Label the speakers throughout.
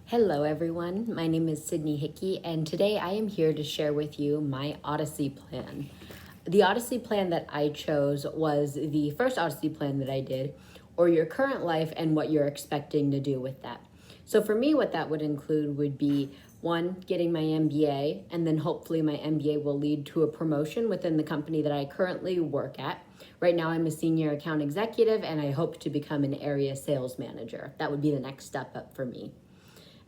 Speaker 1: Hello everyone, my name is Sydney Hickey and today I am here to share with you my Odyssey plan. The Odyssey plan that I chose was the first Odyssey plan that I did, or your current life and what you're expecting to do with that. So for me, what that would include would be one, getting my MBA, and then hopefully my MBA will lead to a promotion within the company that I currently work at. Right now I'm a senior account executive and I hope to become an area sales manager. That would be the next step up for me.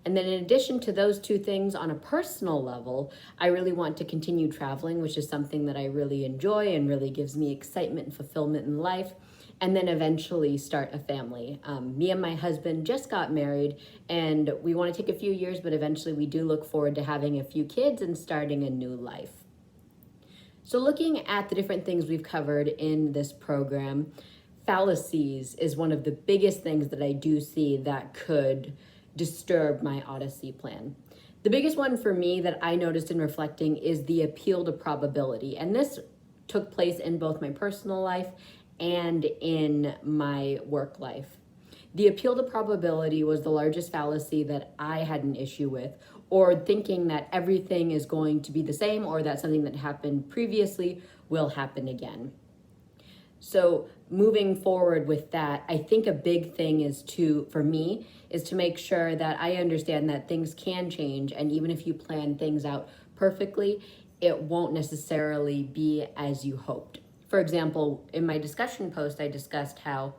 Speaker 1: And then in addition to those two things on a personal level, I really want to continue traveling, which is something that I really enjoy and really gives me excitement and fulfillment in life. And then eventually start a family. Me and my husband just got married and we want to take a few years, but eventually we do look forward to having a few kids and starting a new life. So looking at the different things we've covered in this program, fallacies is one of the biggest things that I do see that could disturb my Odyssey plan. The biggest one for me that I noticed in reflecting is the appeal to probability. And this took place in both my personal life and in my work life. The appeal to probability was the largest fallacy that I had an issue with, or thinking that everything is going to be the same or that something that happened previously will happen again. So moving forward with that, I think a big thing for me, is to make sure that I understand that things can change. And even if you plan things out perfectly, it won't necessarily be as you hoped. For example, in my discussion post, I discussed how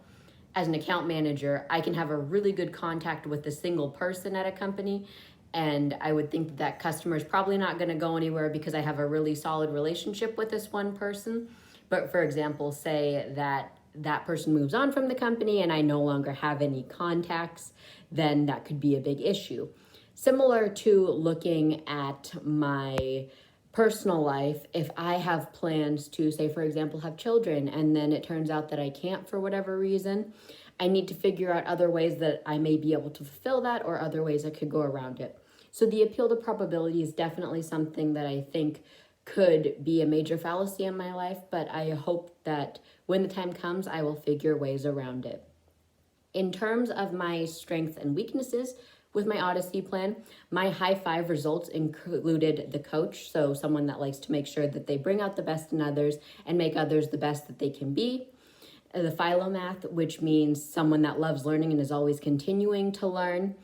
Speaker 1: as an account manager, I can have a really good contact with a single person at a company. And I would think that customer is probably not going to go anywhere because I have a really solid relationship with this one person. But for example, say that person moves on from the company and I no longer have any contacts, then that could be a big issue. Similar to looking at my personal life, if I have plans to, say, for example, have children, and then it turns out that I can't for whatever reason, I need to figure out other ways that I may be able to fulfill that or other ways I could go around it. So the appeal to probability is definitely something that I think could be a major fallacy in my life, but I hope that when the time comes, I will figure ways around it. In terms of my strengths and weaknesses with my Odyssey plan, my high five results included the coach, so someone that likes to make sure that they bring out the best in others and make others the best that they can be. The philomath, which means someone that loves learning and is always continuing to learn.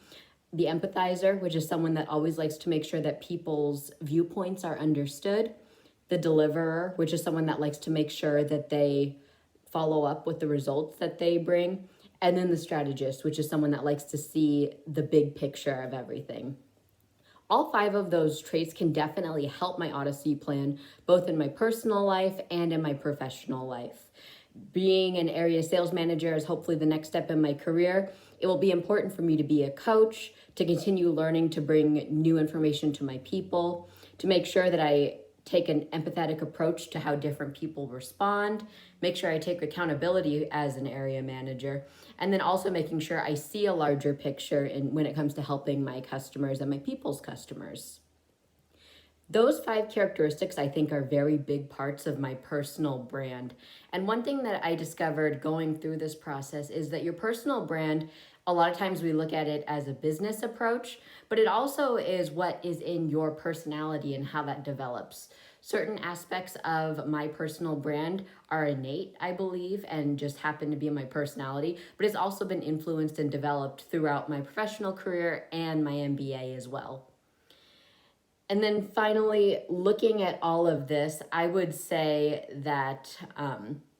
Speaker 1: The empathizer, which is someone that always likes to make sure that people's viewpoints are understood. The deliverer, which is someone that likes to make sure that they follow up with the results that they bring. And then the strategist, which is someone that likes to see the big picture of everything. All 5 of those traits can definitely help my Odyssey plan, both in my personal life and in my professional life. Being an area sales manager is hopefully the next step in my career. It will be important for me to be a coach, to continue learning, to bring new information to my people, to make sure that I take an empathetic approach to how different people respond, make sure I take accountability as an area manager, and then also making sure I see a larger picture when it comes to helping my customers and my people's customers. Those 5 characteristics I think are very big parts of my personal brand. And one thing that I discovered going through this process is that your personal brand, a lot of times we look at it as a business approach, but it also is what is in your personality and how that develops. Certain aspects of my personal brand are innate, I believe, and just happen to be in my personality, but it's also been influenced and developed throughout my professional career and my MBA as well. And then finally, looking at all of this, I would say that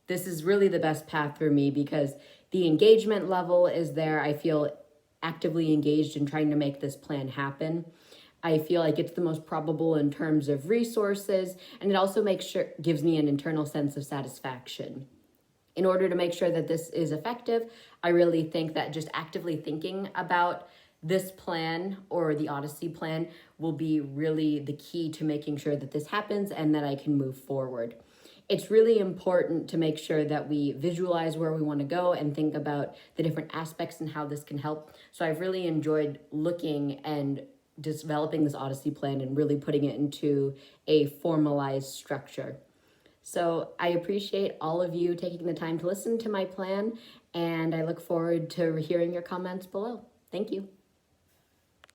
Speaker 1: this is really the best path for me because the engagement level is there. I feel actively engaged in trying to make this plan happen. I feel like it's the most probable in terms of resources, and it also gives me an internal sense of satisfaction. In order to make sure that this is effective, I really think that just actively thinking about this plan or the Odyssey plan will be really the key to making sure that this happens and that I can move forward. It's really important to make sure that we visualize where we want to go and think about the different aspects and how this can help. So I've really enjoyed looking and developing this Odyssey plan and really putting it into a formalized structure. So I appreciate all of you taking the time to listen to my plan, and I look forward to hearing your comments below. Thank you.